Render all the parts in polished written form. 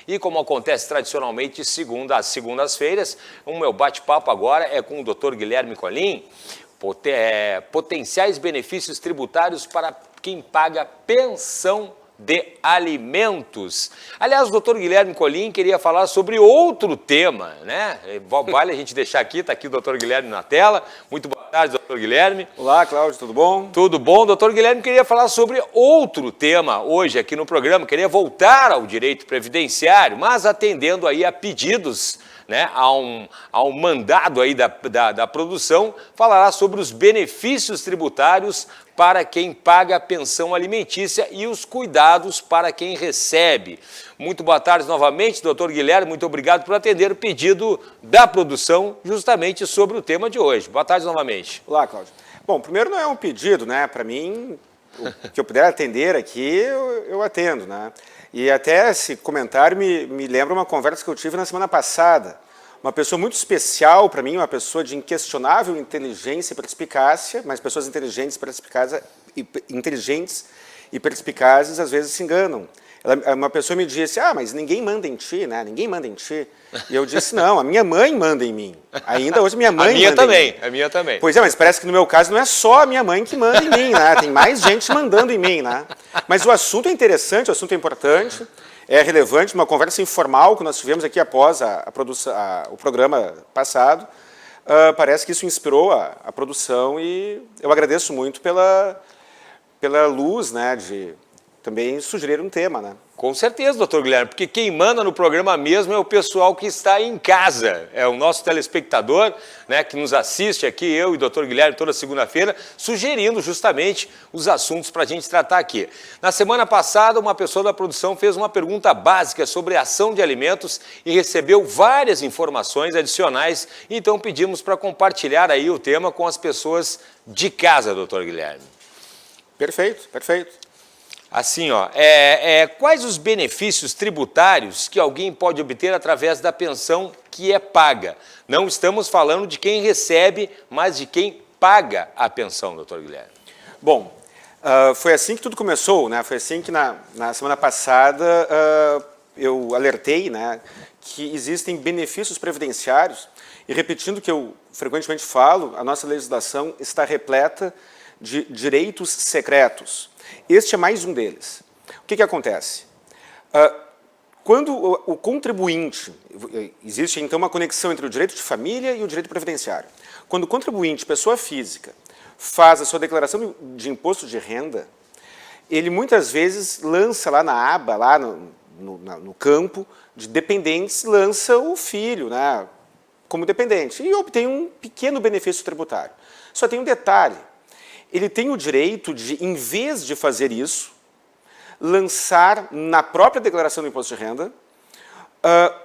E como acontece tradicionalmente às segundas-feiras, o meu bate-papo agora é com o Dr. Guilherme Colim, potenciais benefícios tributários para quem paga pensão de alimentos. Aliás, o doutor Guilherme Colim queria falar sobre outro tema, né? Vale a gente deixar aqui, está aqui o doutor Guilherme na tela. Muito boa tarde, doutor Guilherme. Olá, Cláudio, tudo bom? Tudo bom. Doutor Guilherme queria falar sobre outro tema hoje aqui no programa, queria voltar ao direito previdenciário, mas atendendo aí a pedidos, né, a um mandado aí da produção, falará sobre os benefícios tributários para quem paga a pensão alimentícia e os cuidados para quem recebe. Muito boa tarde novamente, doutor Guilherme, muito obrigado por atender o pedido da produção justamente sobre o tema de hoje. Boa tarde novamente. Olá, Cláudio. Bom, primeiro não é um pedido, né? Para mim, o que eu puder atender aqui, eu atendo, né? E até esse comentário me lembra uma conversa que eu tive na semana passada. Uma pessoa muito especial para mim, uma pessoa de inquestionável inteligência e perspicácia, mas pessoas inteligentes e perspicazes às vezes se enganam. Uma pessoa me disse, mas ninguém manda em ti, né? Ninguém manda em ti. E eu disse, não, a minha mãe manda em mim. Ainda hoje minha mãe manda em mim. A minha também. Pois é, mas parece que no meu caso não é só a minha mãe que manda em mim, né? Tem mais gente mandando em mim, né? Mas o assunto é interessante, o assunto é importante. É relevante, uma conversa informal que nós tivemos aqui após o programa passado. Parece que isso inspirou a produção e eu agradeço muito pela luz, né, de também sugerir um tema, né? Com certeza, doutor Guilherme, porque quem manda no programa mesmo é o pessoal que está em casa, é o nosso telespectador, né, que nos assiste aqui, eu e o doutor Guilherme, toda segunda-feira, sugerindo justamente os assuntos para a gente tratar aqui. Na semana passada, uma pessoa da produção fez uma pergunta básica sobre a ação de alimentos e recebeu várias informações adicionais, então pedimos para compartilhar aí o tema com as pessoas de casa, doutor Guilherme. Perfeito, perfeito. Assim, quais os benefícios tributários que alguém pode obter através da pensão que é paga? Não estamos falando de quem recebe, mas de quem paga a pensão, doutor Guilherme. Bom, foi assim que tudo começou, né? Foi assim que na semana passada eu alertei, né, que existem benefícios previdenciários e repetindo o que eu frequentemente falo, a nossa legislação está repleta de direitos secretos. Este é mais um deles. O que acontece? Quando o contribuinte, existe então uma conexão entre o direito de família e o direito previdenciário. Quando o contribuinte, pessoa física, faz a sua declaração de imposto de renda, ele muitas vezes lança lá na aba, lá no campo de dependentes, lança o filho, né, como dependente e obtém um pequeno benefício tributário. Só tem um detalhe. Ele tem o direito de, em vez de fazer isso, lançar na própria declaração do imposto de renda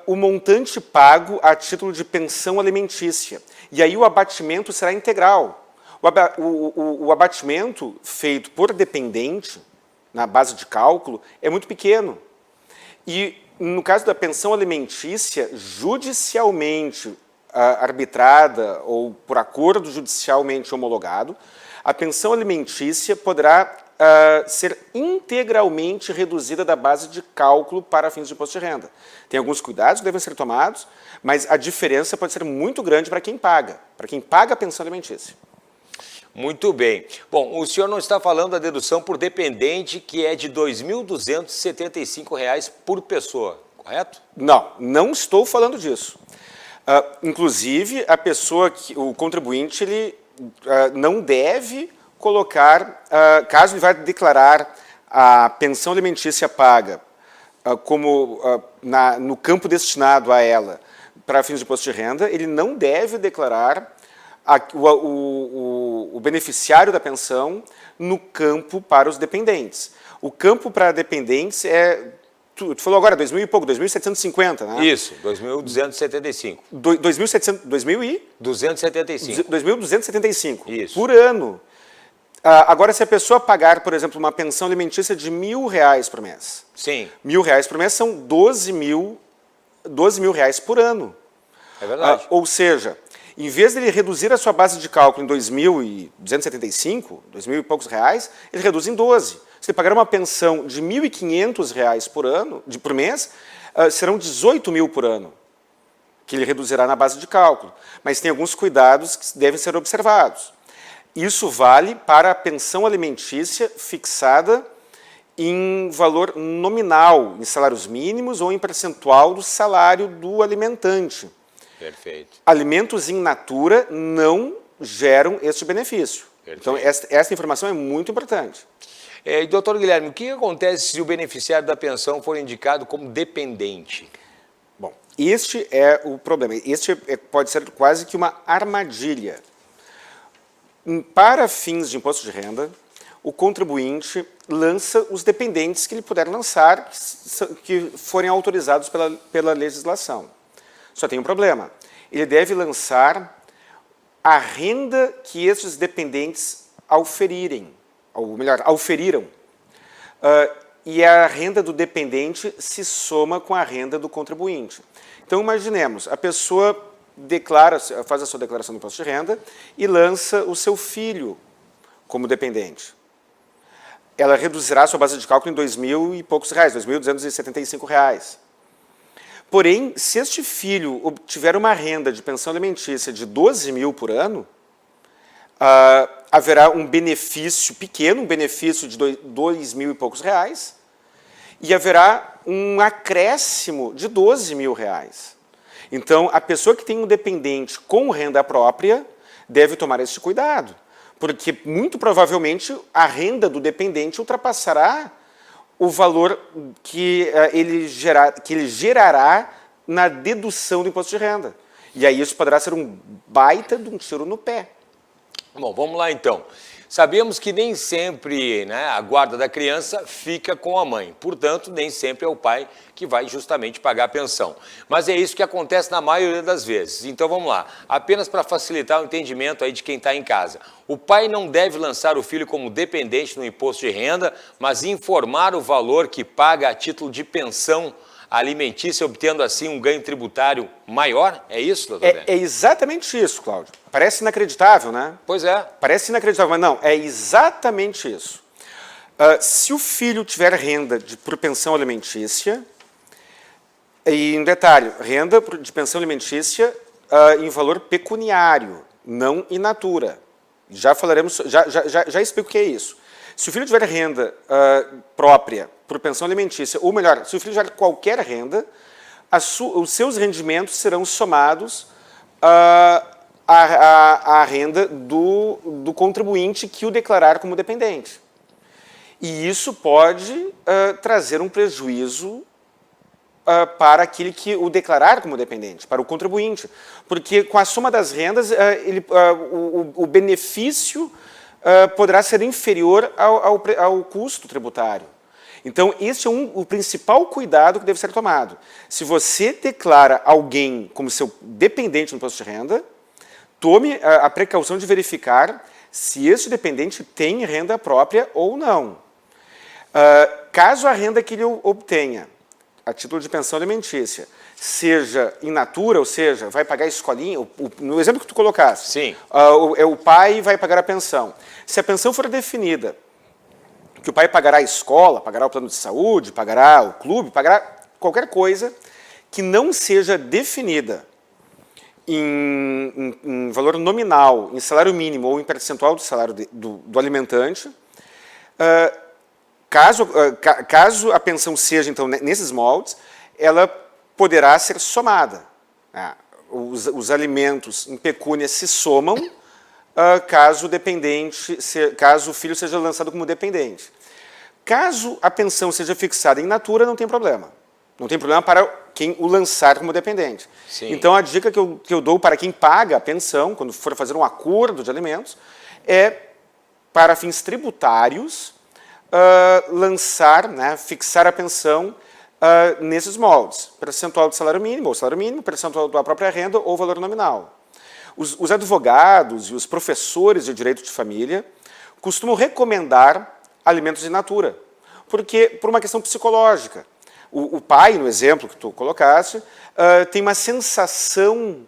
o montante pago a título de pensão alimentícia. E aí o abatimento será integral. O abatimento feito por dependente, na base de cálculo, é muito pequeno. E no caso da pensão alimentícia, judicialmente arbitrada ou por acordo judicialmente homologado, a pensão alimentícia poderá ser integralmente reduzida da base de cálculo para fins de imposto de renda. Tem alguns cuidados que devem ser tomados, mas a diferença pode ser muito grande para quem paga a pensão alimentícia. Muito bem. Bom, o senhor não está falando da dedução por dependente, que é de R$ 2.275 por pessoa, correto? Não, não estou falando disso. Inclusive, o contribuinte, ele não deve colocar, caso ele vá declarar a pensão alimentícia paga no campo destinado a ela para fins de imposto de renda, ele não deve declarar o beneficiário da pensão no campo para os dependentes. O campo para dependentes tu falou agora 2.000 e pouco, 2.750, né? Isso, 2.275. 2.275. Isso. Por ano. Agora, se a pessoa pagar, por exemplo, uma pensão alimentícia de R$1.000 por mês. Sim. R$1.000 por mês são 12 mil reais por ano. É verdade. Ou seja, em vez de ele reduzir a sua base de cálculo em 2.275, 2.000 e poucos reais, ele reduz em 12. Se ele pagar uma pensão de R$1.500 por mês, serão 18 mil por ano, que ele reduzirá na base de cálculo. Mas tem alguns cuidados que devem ser observados. Isso vale para a pensão alimentícia fixada em valor nominal, em salários mínimos ou em percentual do salário do alimentante. Perfeito. Alimentos in natura não geram este benefício. Perfeito. Então, essa informação é muito importante. E, doutor Guilherme, o que acontece se o beneficiário da pensão for indicado como dependente? Bom, este é o problema. Este pode ser quase que uma armadilha. Para fins de imposto de renda, o contribuinte lança os dependentes que ele puder lançar, que forem autorizados pela legislação. Só tem um problema. Ele deve lançar a renda que esses dependentes auferiram. E a renda do dependente se soma com a renda do contribuinte. Então, imaginemos, a pessoa faz a sua declaração do imposto de renda e lança o seu filho como dependente. Ela reduzirá a sua base de cálculo em R$2.000 e poucos reais, R$2.275. Porém, se este filho obtiver uma renda de pensão alimentícia de 12 mil por ano, haverá um benefício pequeno, um benefício de 2.000 e poucos reais, e haverá um acréscimo de 12 mil reais. Então, a pessoa que tem um dependente com renda própria deve tomar esse cuidado, porque muito provavelmente a renda do dependente ultrapassará o valor que ele gerará na dedução do imposto de renda. E aí isso poderá ser um baita de um tiro no pé. Bom, vamos lá então. Sabemos que nem sempre, né, a guarda da criança fica com a mãe, portanto, nem sempre é o pai que vai justamente pagar a pensão. Mas é isso que acontece na maioria das vezes. Então vamos lá, apenas para facilitar o entendimento aí de quem está em casa. O pai não deve lançar o filho como dependente no imposto de renda, mas informar o valor que paga a título de pensão alimentícia, obtendo assim um ganho tributário maior? É isso, doutor? É exatamente isso, Cláudio. Parece inacreditável, né? Pois é. Parece inacreditável, mas não, é exatamente isso. Se o filho tiver renda por pensão alimentícia, e um detalhe, renda de pensão alimentícia em valor pecuniário, não in natura. Já falaremos, já explico o que é isso. Se o filho tiver renda própria por pensão alimentícia, ou melhor, se o filho tiver qualquer renda, os seus rendimentos serão somados à renda do contribuinte que o declarar como dependente. E isso pode trazer um prejuízo para aquele que o declarar como dependente, para o contribuinte. Porque com a soma das rendas, o benefício poderá ser inferior ao custo tributário. Então, esse é o principal cuidado que deve ser tomado. Se você declara alguém como seu dependente no imposto de renda, tome a precaução de verificar se esse dependente tem renda própria ou não. Caso a renda que ele obtenha, a título de pensão alimentícia, seja in natura, ou seja, vai pagar a escolinha, no exemplo que tu colocaste, sim. O pai vai pagar a pensão. Se a pensão for definida, que o pai pagará a escola, pagará o plano de saúde, pagará o clube, pagará qualquer coisa que não seja definida em valor nominal, em salário mínimo ou em percentual do salário do alimentante, caso a pensão seja, então, nesses moldes, ela poderá ser somada. Os alimentos em pecúnia se somam caso o filho seja lançado como dependente. Caso a pensão seja fixada in natura, não tem problema. Não tem problema para quem o lançar como dependente. Sim. Então, a dica que eu dou para quem paga a pensão, quando for fazer um acordo de alimentos, é, para fins tributários, fixar a pensão nesses moldes. Percentual do salário mínimo, ou salário mínimo, percentual da própria renda ou valor nominal. Os advogados e os professores de direito de família costumam recomendar alimentos in natura, porque por uma questão psicológica. O pai, no exemplo que tu colocaste, tem uma sensação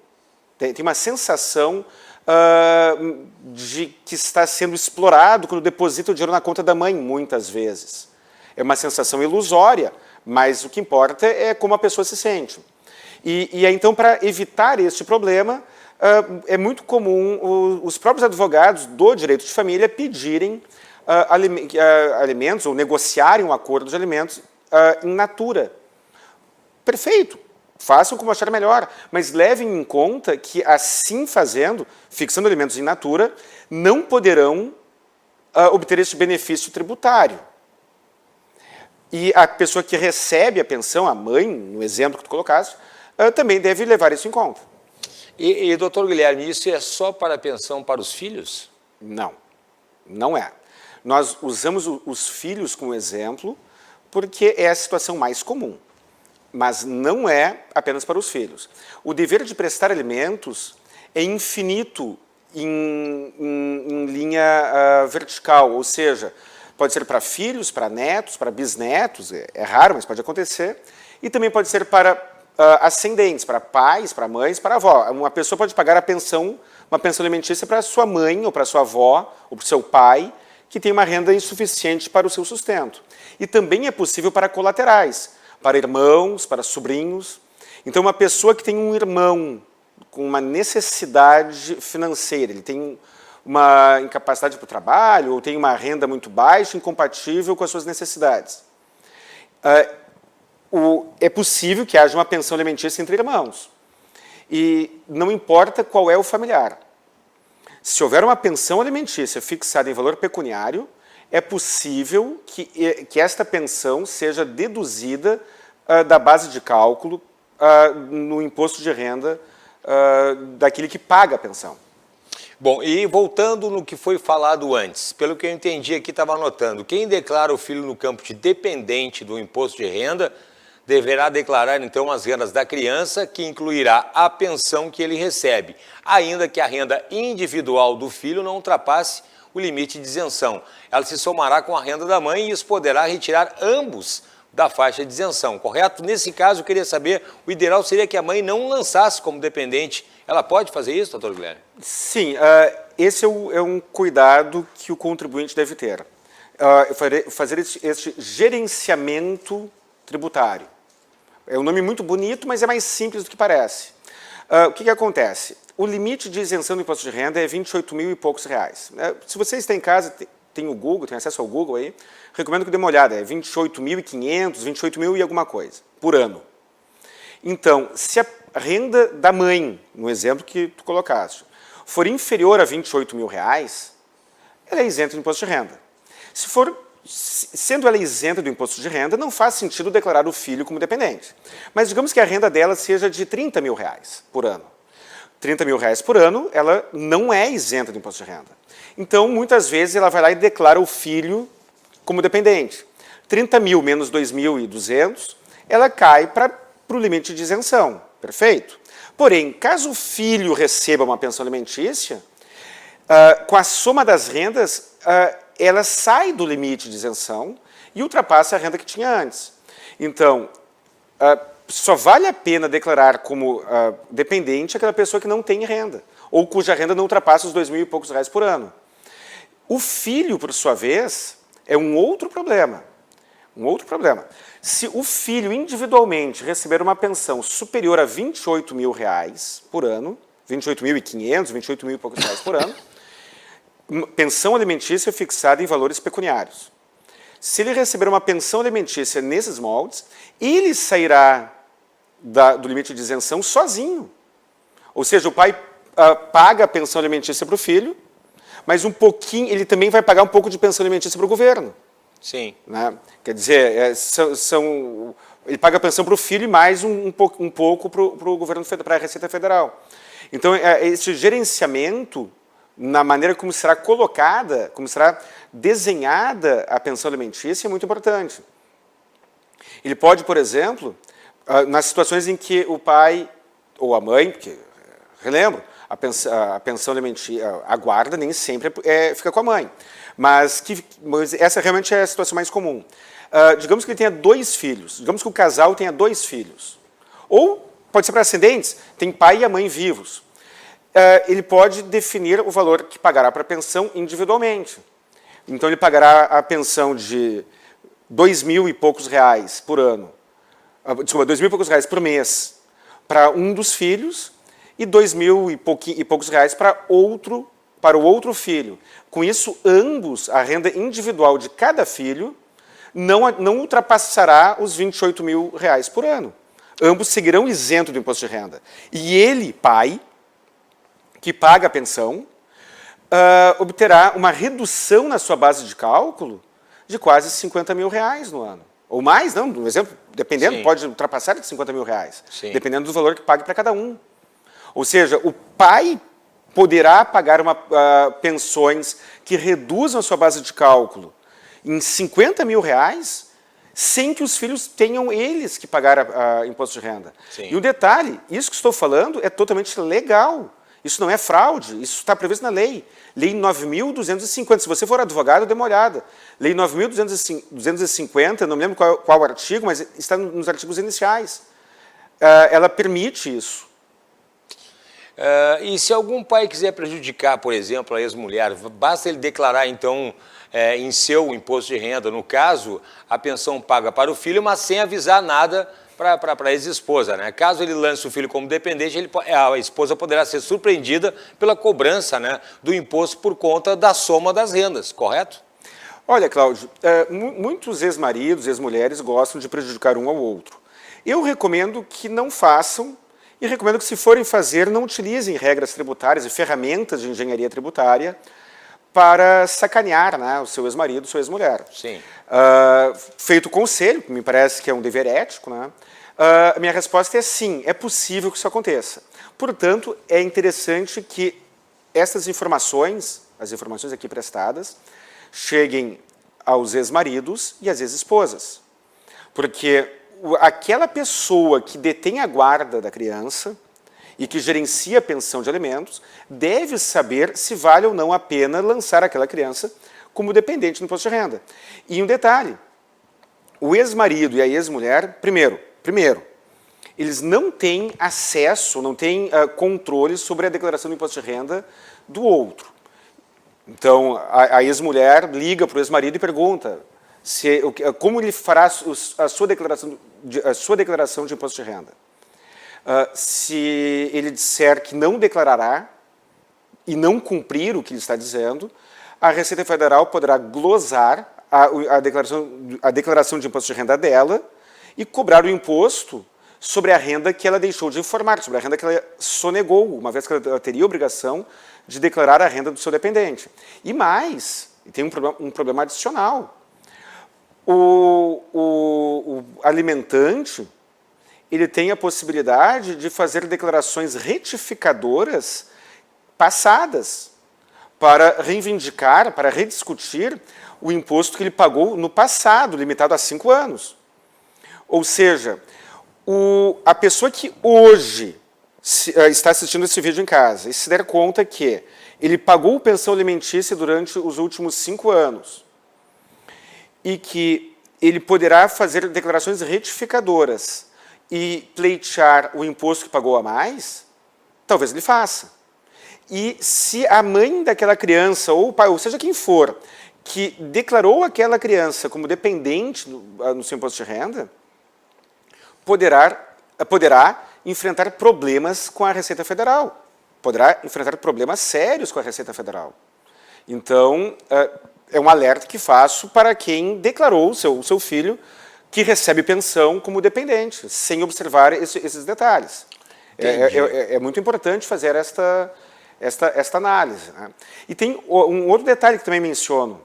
de que está sendo explorado quando deposita o dinheiro na conta da mãe, muitas vezes. É uma sensação ilusória, mas o que importa é como a pessoa se sente. E então, para evitar este problema, é muito comum os próprios advogados do direito de família pedirem alimentos ou negociarem um acordo de alimentos em natura. Perfeito, façam como achar melhor, mas levem em conta que, assim fazendo, fixando alimentos em natura, não poderão obter este benefício tributário. E a pessoa que recebe a pensão, a mãe, no exemplo que tu colocaste, também deve levar isso em conta. E doutor Guilherme, isso é só para a pensão para os filhos? Não, não é. Nós usamos os filhos como exemplo porque é a situação mais comum, mas não é apenas para os filhos. O dever de prestar alimentos é infinito em linha vertical, ou seja, pode ser para filhos, para netos, para bisnetos, é raro, mas pode acontecer, e também pode ser para ascendentes, para pais, para mães, para avó. Uma pessoa pode pagar uma pensão alimentícia para sua mãe, ou para sua avó, ou para o seu pai, que tem uma renda insuficiente para o seu sustento. E também é possível para colaterais, para irmãos, para sobrinhos. Então, uma pessoa que tem um irmão com uma necessidade financeira, ele tem uma incapacidade para o trabalho, ou tem uma renda muito baixa, incompatível com as suas necessidades. É possível que haja uma pensão alimentícia entre irmãos. E não importa qual é o familiar. Se houver uma pensão alimentícia fixada em valor pecuniário, é possível que esta pensão seja deduzida da base de cálculo no imposto de renda daquele que paga a pensão. Bom, e voltando no que foi falado antes, pelo que eu entendi aqui, estava anotando, quem declara o filho no campo de dependente do imposto de renda deverá declarar, então, as rendas da criança, que incluirá a pensão que ele recebe, ainda que a renda individual do filho não ultrapasse o limite de isenção. Ela se somará com a renda da mãe e isso poderá retirar ambos da faixa de isenção, correto? Nesse caso, eu queria saber, o ideal seria que a mãe não lançasse como dependente. Ela pode fazer isso, doutor Guilherme? Sim, esse é um cuidado que o contribuinte deve ter. Fazer este gerenciamento tributário. É um nome muito bonito, mas é mais simples do que parece. O que acontece? O limite de isenção do imposto de renda é 28 mil e poucos reais. Se você está em casa, tem o Google, tem acesso ao Google aí, recomendo que dê uma olhada, é 28.500, 28 mil e alguma coisa, por ano. Então, se a renda da mãe, no exemplo que tu colocaste, for inferior a 28 mil reais, ela é isenta do imposto de renda. Sendo ela isenta do imposto de renda, não faz sentido declarar o filho como dependente. Mas digamos que a renda dela seja de 30 mil reais por ano. 30 mil reais por ano, ela não é isenta do imposto de renda. Então, muitas vezes, ela vai lá e declara o filho como dependente. 30 mil menos 2.200, ela cai para o limite de isenção. Perfeito? Porém, caso o filho receba uma pensão alimentícia, com a soma das rendas, ela sai do limite de isenção e ultrapassa a renda que tinha antes. Então, só vale a pena declarar como dependente aquela pessoa que não tem renda, ou cuja renda não ultrapassa os 2.000 e poucos reais por ano. O filho, por sua vez, é um outro problema. Um outro problema. Se o filho individualmente receber uma pensão superior a 28 mil reais por ano, 28.500, 28 mil e poucos reais por ano, pensão alimentícia fixada em valores pecuniários. Se ele receber uma pensão alimentícia nesses moldes, ele sairá do limite de isenção sozinho. Ou seja, o pai paga a pensão alimentícia para o filho, mas ele também vai pagar um pouco de pensão alimentícia para o governo. Sim. Né? Quer dizer, ele paga a pensão para o filho e mais um pouco para o governo, para a Receita Federal. Então, esse gerenciamento, na maneira como será colocada, como será desenhada a pensão alimentícia, é muito importante. Ele pode, por exemplo, nas situações em que o pai ou a mãe, porque, relembro, a pensão alimentícia, a guarda nem sempre fica com a mãe, mas essa realmente é a situação mais comum. Digamos que ele tenha 2 filhos, digamos que o casal tenha 2 filhos, ou pode ser para ascendentes, tem pai e a mãe vivos. Ele pode definir o valor que pagará para a pensão individualmente. Então, ele pagará a pensão de R$ 2.000 e poucos por ano, desculpa, R$ 2.000 e poucos por mês para um dos filhos e R$ 2.000 e poucos para o outro filho. Com isso, ambos, a renda individual de cada filho não ultrapassará os R$ 28.000 por ano. Ambos seguirão isentos do imposto de renda. E ele, pai, que paga a pensão, obterá uma redução na sua base de cálculo de quase R$ 50.000 no ano. Ou mais, não, um exemplo, dependendo, pode ultrapassar de R$ 50.000, dependendo do valor que pague para cada um. Ou seja, o pai poderá pagar pensões que reduzam a sua base de cálculo em R$ 50.000 sem que os filhos tenham eles que pagar imposto de renda. Sim. E um detalhe, isso que estou falando é totalmente legal. Isso não é fraude, isso está previsto na lei. Lei 9.250, se você for advogado, dê uma olhada. Lei 9.250, não me lembro qual artigo, mas está nos artigos iniciais. Ela permite isso. E se algum pai quiser prejudicar, por exemplo, a ex-mulher, basta ele declarar, então, em seu imposto de renda, no caso, a pensão paga para o filho, mas sem avisar nada para a ex-esposa, né? Caso ele lance o filho como dependente, a esposa poderá ser surpreendida pela cobrança, né, do imposto por conta da soma das rendas, correto? Olha, Cláudio, muitos ex-maridos, ex-mulheres gostam de prejudicar um ao outro. Eu recomendo que não façam e recomendo que, se forem fazer, não utilizem regras tributárias e ferramentas de engenharia tributária para sacanear, né, o seu ex-marido, sua ex-mulher. Sim. Feito conselho, que me parece que é um dever ético, né, a minha resposta é sim, é possível que isso aconteça. Portanto, é interessante que essas informações, as informações aqui prestadas, cheguem aos ex-maridos e às ex-esposas. Porque aquela pessoa que detém a guarda da criança e que gerencia a pensão de alimentos deve saber se vale ou não a pena lançar aquela criança como dependente no imposto de renda. E um detalhe, o ex-marido e a ex-mulher, primeiro, eles não têm acesso, não têm controle sobre a declaração do imposto de renda do outro. Então, a ex-mulher liga para o ex-marido e pergunta como ele fará a sua declaração de imposto de renda. Se ele disser que não declarará e não cumprir o que ele está dizendo, a Receita Federal poderá glosar a declaração de imposto de renda dela e cobrar o imposto sobre a renda que ela deixou de informar, sobre a renda que ela sonegou, uma vez que ela teria a obrigação de declarar a renda do seu dependente. E mais, tem um problema adicional. O alimentante, ele tem a possibilidade de fazer declarações retificadoras passadas para reivindicar, para rediscutir o imposto que ele pagou no passado, limitado a 5 anos. Ou seja, a pessoa que hoje está assistindo esse vídeo em casa e se der conta que ele pagou pensão alimentícia durante os últimos 5 anos e que ele poderá fazer declarações retificadoras e pleitear o imposto que pagou a mais, talvez ele faça. E se a mãe daquela criança, ou o pai, ou seja quem for, que declarou aquela criança como dependente no seu imposto de renda, poderá enfrentar problemas com a Receita Federal. Poderá enfrentar problemas sérios com a Receita Federal. Então, é um alerta que faço para quem declarou o seu filho que recebe pensão como dependente, sem observar esses detalhes. É muito importante fazer esta análise, né? E tem um outro detalhe que também menciono.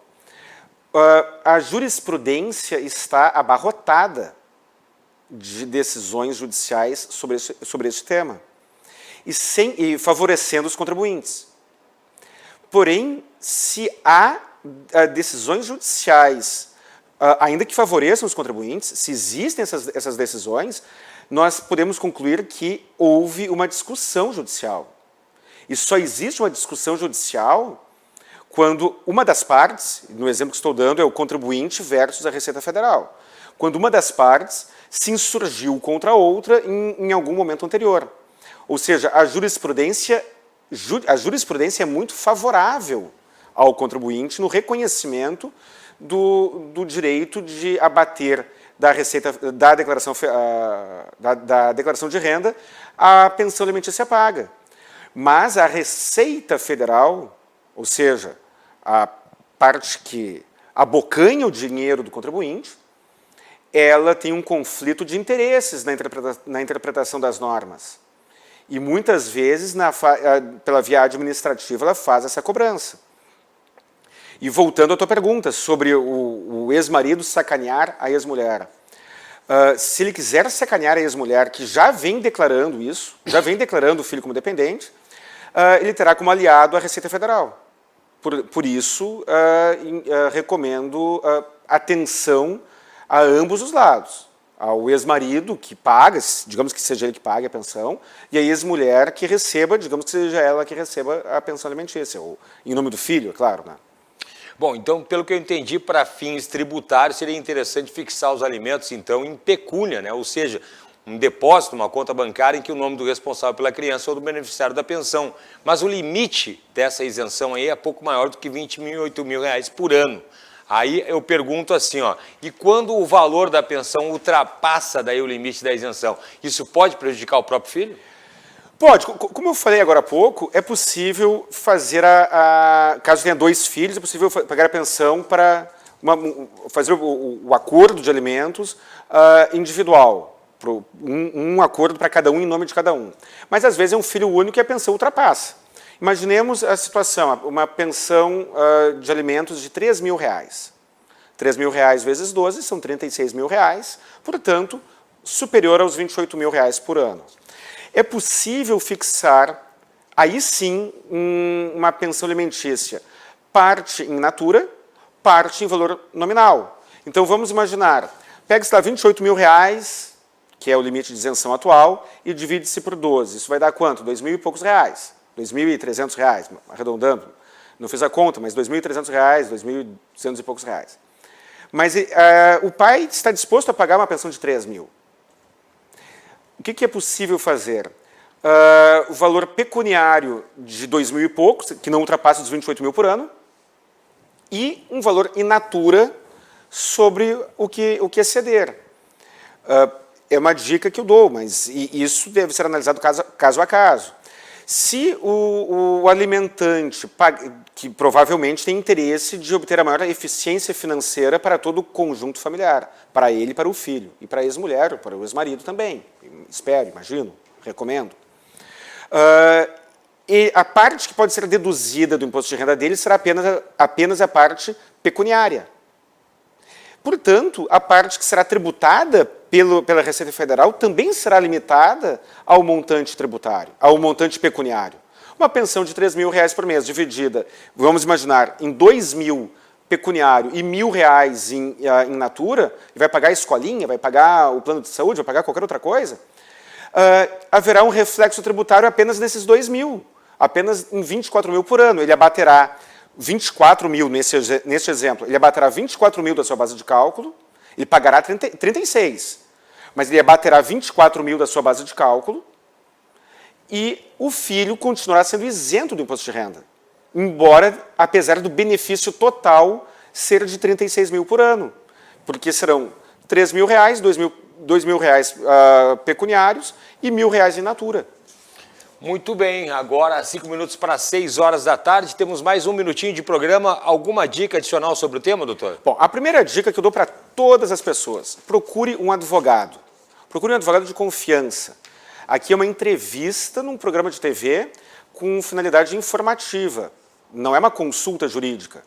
A jurisprudência está abarrotada de decisões judiciais sobre este tema e favorecendo os contribuintes. Porém, se há decisões judiciais, ainda que favoreçam os contribuintes, se existem essas decisões, nós podemos concluir que houve uma discussão judicial. E só existe uma discussão judicial quando uma das partes, no exemplo que estou dando, é o contribuinte versus a Receita Federal. Quando uma das partes se insurgiu contra a outra em algum momento anterior. Ou seja, a jurisprudência é muito favorável ao contribuinte no reconhecimento do direito de abater da receita da declaração de renda a pensão alimentícia paga. Mas a Receita Federal, ou seja, a parte que abocanha o dinheiro do contribuinte, ela tem um conflito de interesses na interpretação das normas. E muitas vezes, pela via administrativa, ela faz essa cobrança. E voltando à tua pergunta sobre o ex-marido sacanear a ex-mulher. Se ele quiser sacanear a ex-mulher, que já vem declarando isso, já vem declarando o filho como dependente, ele terá como aliado a Receita Federal. Por isso, recomendo atenção a ambos os lados. Ao ex-marido, que paga, digamos que seja ele que pague a pensão, e a ex-mulher que receba, digamos que seja ela que receba a pensão alimentícia, ou em nome do filho, é claro, né? Bom, então, pelo que eu entendi, para fins tributários, seria interessante fixar os alimentos, então, em pecúnia, né? Ou seja, um depósito, uma conta bancária em que o nome do responsável pela criança ou do beneficiário da pensão. Mas o limite dessa isenção aí é pouco maior do que R$28 mil por ano. Aí eu pergunto assim, ó, e quando o valor da pensão ultrapassa daí o limite da isenção, isso pode prejudicar o próprio filho? Pode. Como eu falei agora há pouco, é possível fazer caso tenha 2 filhos, é possível pagar a pensão para fazer o acordo de alimentos individual. Um acordo para cada um, em nome de cada um. Mas, às vezes, é um filho único e a pensão ultrapassa. Imaginemos a situação, uma pensão de alimentos de R$3 mil. R$3 mil vezes 12 são R$36 mil, portanto, superior aos R$28 mil por ano. É possível fixar, aí sim, uma pensão alimentícia, parte em natura, parte em valor nominal. Então, vamos imaginar, pega-se lá R$28 mil, que é o limite de isenção atual, e divide-se por 12. Isso vai dar quanto? R$2.000 e poucos. R$2.300, arredondando. Não fiz a conta, mas R$2.300, R$2.200 e poucos. Mas o pai está disposto a pagar uma pensão de R$3 mil. O que é possível fazer? O valor pecuniário de R$2.000 e poucos, que não ultrapassa os R$28 mil por ano, e um valor in natura sobre o que exceder. É uma dica que eu dou, mas isso deve ser analisado caso a caso. Se o alimentante, que provavelmente tem interesse de obter a maior eficiência financeira para todo o conjunto familiar, para ele e para o filho, e para a ex-mulher, para o ex-marido também, espero, imagino, recomendo. E a parte que pode ser deduzida do imposto de renda dele será apenas a parte pecuniária. Portanto, a parte que será tributada pela Receita Federal também será limitada ao montante tributário, ao montante pecuniário. Uma pensão de R$3 mil por mês, dividida, vamos imaginar, em R$2.000 pecuniário e R$1.000 em natura, e vai pagar a escolinha, vai pagar o plano de saúde, vai pagar qualquer outra coisa, haverá um reflexo tributário apenas nesses R$2.000, apenas em R$24 mil por ano. Ele abaterá R$24 mil, neste exemplo, ele abaterá R$24 mil da sua base de cálculo, ele pagará 36, mas ele abaterá R$24 mil da sua base de cálculo e o filho continuará sendo isento do imposto de renda, apesar do benefício total ser de 36 mil por ano, porque serão R$3 mil, R$2.000 pecuniários e R$1.000 in natura. Muito bem, agora 5 minutos para 6 horas da tarde, temos mais um minutinho de programa. Alguma dica adicional sobre o tema, doutor? Bom, a primeira dica que eu dou para todas as pessoas, procure um advogado. Procure um advogado de confiança. Aqui é uma entrevista num programa de TV com finalidade informativa, não é uma consulta jurídica.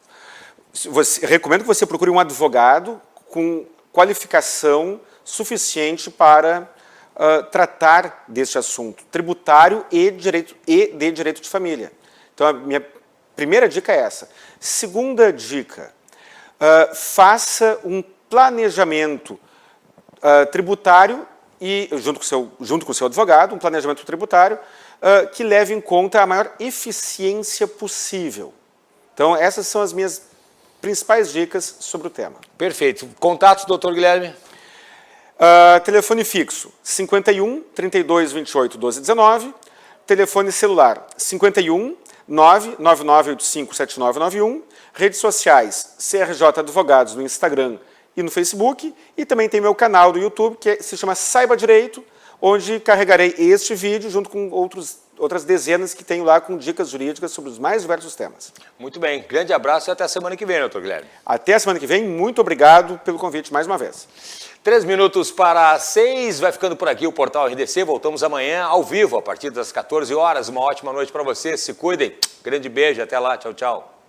Recomendo que você procure um advogado com qualificação suficiente para tratar deste assunto tributário e de direito de família. Então, a minha primeira dica é essa. Segunda dica, faça um planejamento tributário e, junto com o seu advogado, um planejamento tributário que leve em conta a maior eficiência possível. Então, essas são as minhas principais dicas sobre o tema. Perfeito. Contatos, doutor Guilherme? Telefone fixo, 51 32 28 12 19. Telefone celular, 51 999857991, redes sociais CRJ Advogados no Instagram e no Facebook, e também tem meu canal do YouTube, que se chama Saiba Direito, onde carregarei este vídeo junto com outras dezenas que tenho lá com dicas jurídicas sobre os mais diversos temas. Muito bem, grande abraço e até a semana que vem, doutor Guilherme. Até a semana que vem, muito obrigado pelo convite mais uma vez. 3 minutos para 6, vai ficando por aqui o Portal RDC, voltamos amanhã ao vivo, a partir das 14 horas. Uma ótima noite para vocês, se cuidem, grande beijo, até lá, tchau, tchau.